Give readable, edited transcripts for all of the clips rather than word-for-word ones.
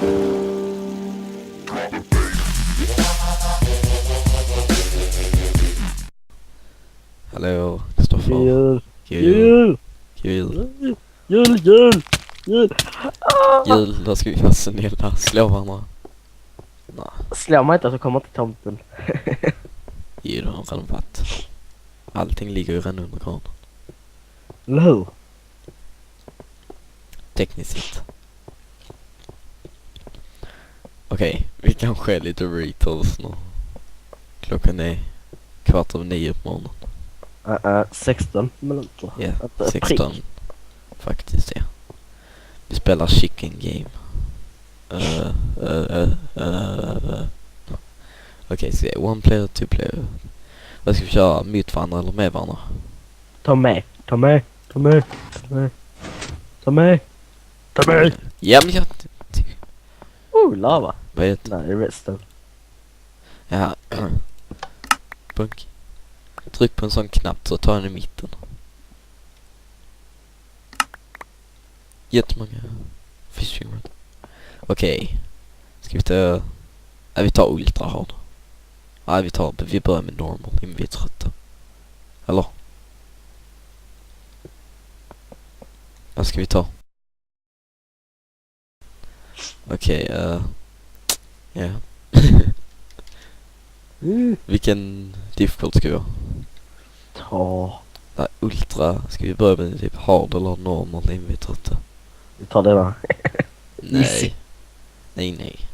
Hallå, Kristoffer. Jul. Jul. Jul, då ska vi vara snälla. Slå varandra. Nej. Slår man inte så kommer inte tomten. Jo, det har redan varit. Allting ligger ju redan under granen. Eller hur? Tekniskt sett. Okej, vi kanske är lite retals nu. Klockan är 8:15 på morgonen. 16 minuter. Ja, 16. Faktiskt, ja. Vi spelar chicken game. Okej, så one player, two player. Vad ska vi köra? Mot varandra eller med varandra? Ta med. Ja, men jag... Lava. Vad är det? Nej, resten. Ja. Bunk. Tryck på en sån knapp så tar den i mitten. Jättemånga fishing rod. Okej. Ska vi ta... Nej, vi tar ultra hard. Nej, vi börjar med normal innan vi är trötta. Eller? Vad ska vi ta? Okej, ja. Vilken difficult ska vi ha? Nej, ultra. Ska vi börja med typ hard eller normal innan vi är trötta? Vi tar det då. Nej. Nej.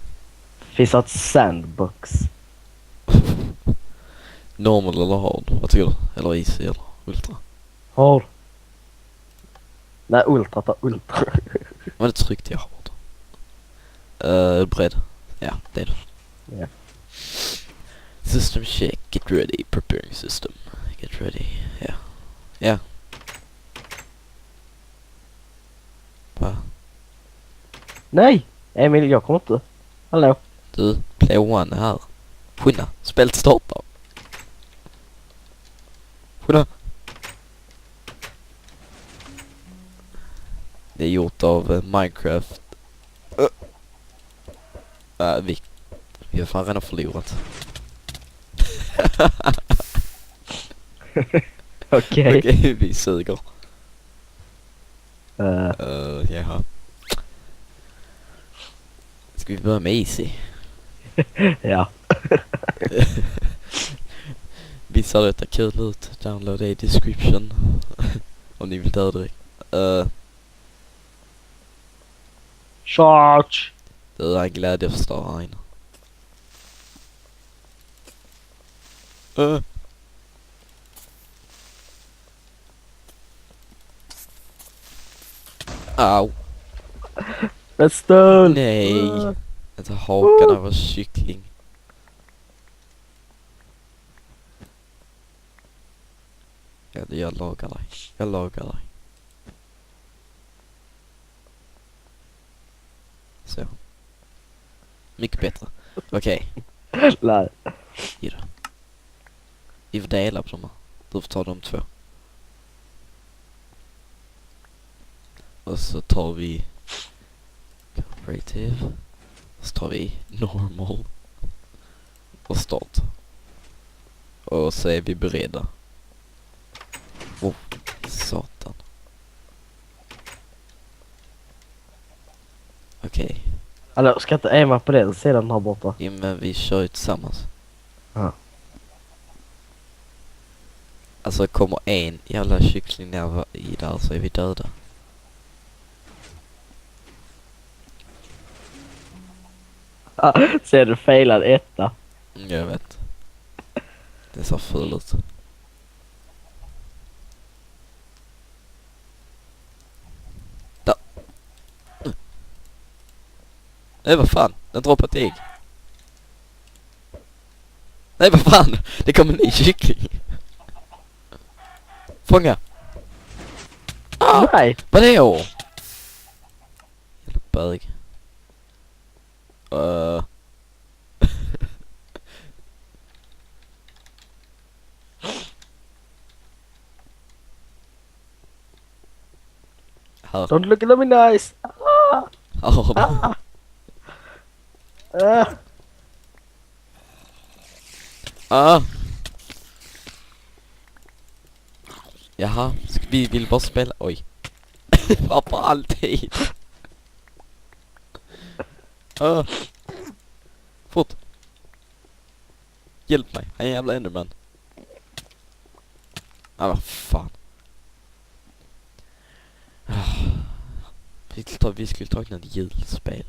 Finns ett sandbox. Normal eller hard? Vad tycker du? Eller easy eller ultra? Hard. Nej, ultra. Ta ultra. Men det tryckte jag hard. Beredd? Ja, det är det. Ja. System check. Get ready. Preparing system. Get ready. Ja. Ja. Va? Nej! Emil, jag kommer inte. Hallå? Du, play one är här. Skynda. Spelet startar. Skynda. Det är gjort av Minecraft. Vi har fan redan förlorat. Okej. Vi suger. Jaha. Ska vi börja med easy? Ja. Vissa detta kul ut. Download i description. Om ni vill dö direkt. Charge! Det är en glädje för stora inne. Au. Pistol! Nej. Inte hakan av en kyckling. Ja, jag lagar dig. Så. Mycket bättre. Okej. Nej. Ge då. Vi får dela på dem här. Du får ta de två. Och så tar vi cooperative. Så tar vi normal. Och start. Och så är vi beredda. Åh, satan. Okej. Hallå, ska inte aima på den sidan här borta? Ja, men vi kör ju tillsammans. Ja. Alltså kommer en jävla kyckling ner i där så är vi döda. Ser du failad etta? Jag vet. Det är så ful ut. Där. Nej, vad fan? Den droppat ägg. Nej, vad fan? Det kommer en ny kyckling. Fånga. Nej. Vadå? Jävla bög. Här. Don't look at me nice. Här. Ah! Jaha, vi vill bara spela... Oj. Varför alltid? Fort. Hjälp mig, han är en jävla enderman. Vad fan. Vi skulle ta ett julspel.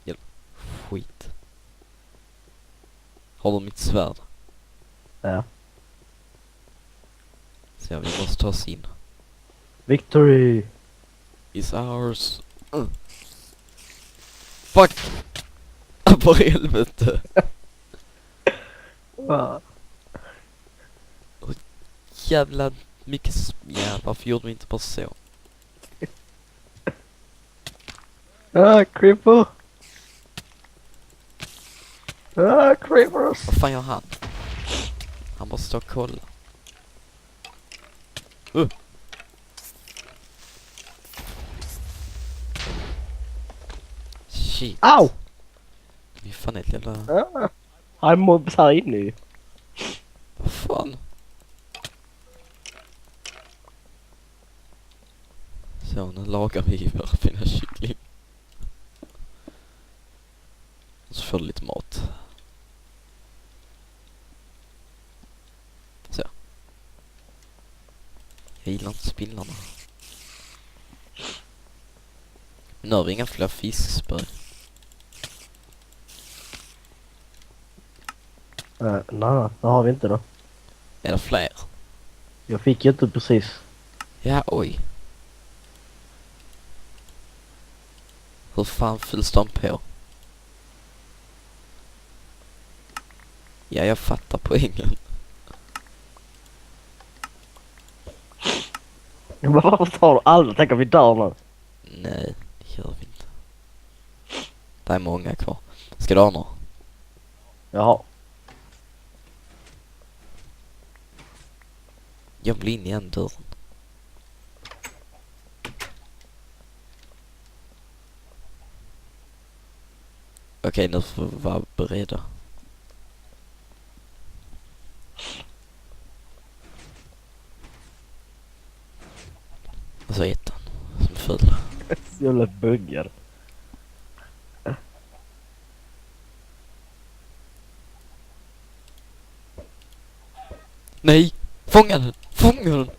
Hjälp. Skit. Har du mitt svärd? Ja. Så vi måste ta oss in. Victory! Is ours. Fuck! På helvete. Jävla mycket... Ja, varför gjorde vi inte bara så? Creeper! Creepers! Vad fan gör han? Han bara står och kollar. Shit. Au! Vi är fan ett jävla... Han mobs här inne ju. Vad fan? Så, nu lagar vi våra fina kyckling. Och så får du lite mat. Så. Jag gillar inte spindlarna. Nu har vi inga fler fiskspö. Nej, det har vi inte då. Är det fler? Jag fick ju inte precis. Ja, oj. Hur fan fylls de på? Ja, jag fattar poängen. Varför tar du aldrig? Tänk om vi dör nu. Nej, det gör vi inte. Det är många kvar. Ska du ha några? Jaha. Jag vill in i en dörren. Okej, nu får vi vara beredda. Och så ettan som full. Jävla buggar. Nej! Fånga den! Fånga den!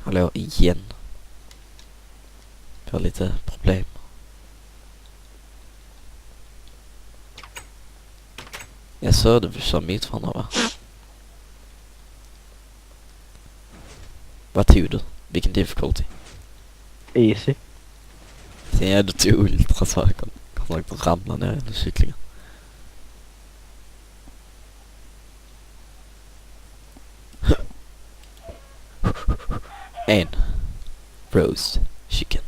Hallå, igen. Jag har lite problem. Jag sa det vi sa mitt varandra, va? Vad tog du? Vilken difficulty? Easy. Sen jag du tog ultra så jag kommer att ramla ner i kycklingen. En roast chicken.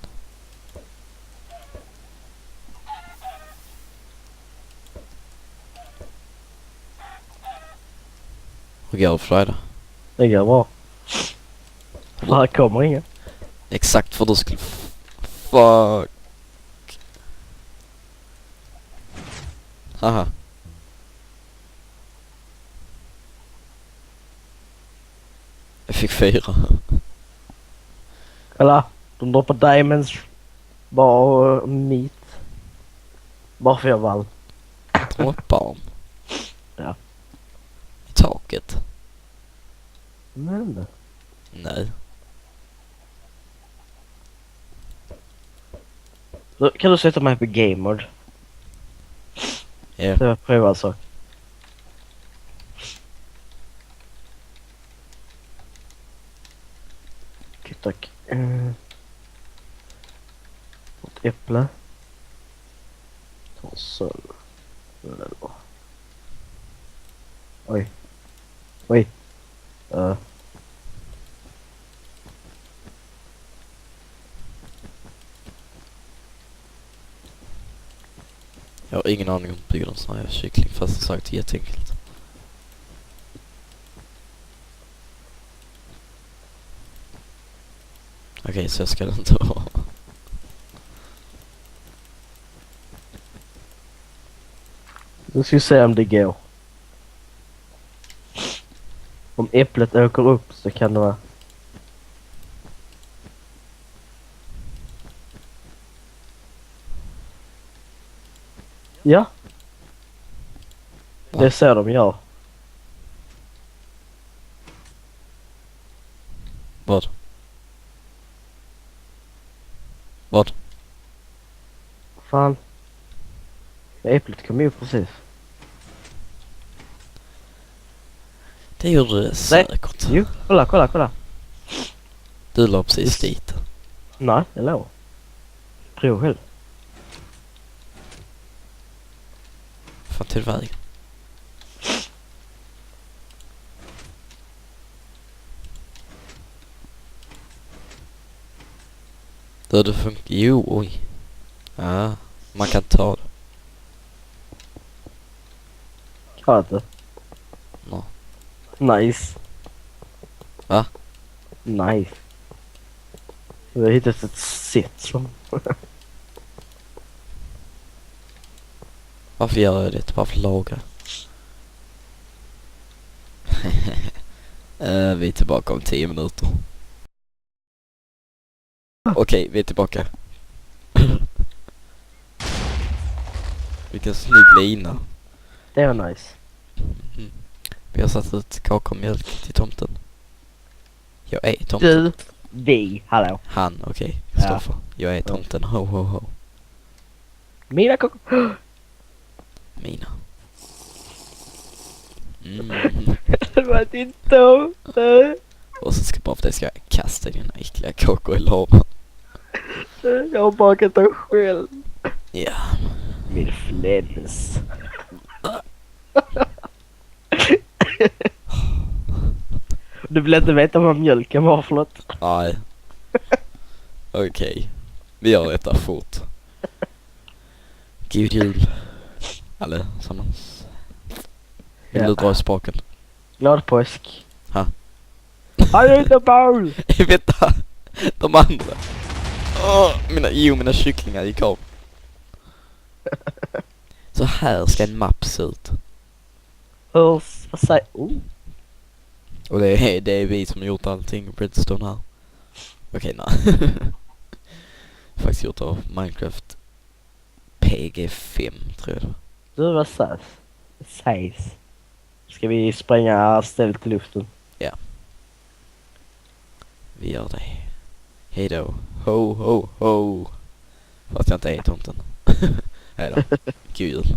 Hur går det för dig då? Det går bra. Här kommer ingen. Exakt för du skulle... Fuck. Haha. Jag fick 4. Kolla, de droppar diamonds. Bara meat. Bara för jag vann. Droppar. Ja. I taket. Men Nej. så kan du sätta mig på game mode? Ja. Det var prova alltså. Okej, tack. Ett äpple. Och så. Oj. Oj. Jag har ingen aning om att bygga en sån här kyckling, fast som sagt jätteenkelt. Okej, så ska det inte vara. Nu ska vi se om det går. Om äpplet åker upp så kan det vara... Ja. Det är så de gör. Vad? Vad? Fan. Äpplet kom ju precis. Det gjorde det säkert. Jo, kolla. Du la precis dit. Nej, det låg. Prova själv. Fan till vägen. Det funkar. Jo, oj. Ja, man kan ta det. Klart det. No. Nice. Va? Nice. Vi har hittat ett sätt som... Varför gör jag det? Varför lagar? Vi är tillbaka om 10 minuter. Okej, vi är tillbaka. Vilken snygg lina. Det var nice. Vi har satt ut kakor och mjölk till tomten. Jag är tomten. Hallå. Han, okej. Kristoffer. Jag är tomten. Ho, ho, ho. Mina kokor. Mina. Det var din tomte. Och så ska bara för det ska jag kasta dina äckliga kakor i lava. Jag har bakat dem själv. Ja. Min fläns. Du vill inte veta vad mjölken var för något? Nej. Okej. Vi gör detta fort. God jul. Eller sammans. Vill du dra i spaken? Glad påsk. Ha. I ate a bowl! Vänta. De andra. Mina kycklingar gick av. Så här ska en mapp se ut. Vad säger... Och det är vi som har gjort allting. Redstone här. Okej, nej. Faktiskt gjort av Minecraft PG5 tror jag. Du, vad sägs? Ska vi spränga stället i luften? Ja. Vi gör det. Hej då. Ho, ho, ho. Fast jag inte är tomten. Hej då. God jul.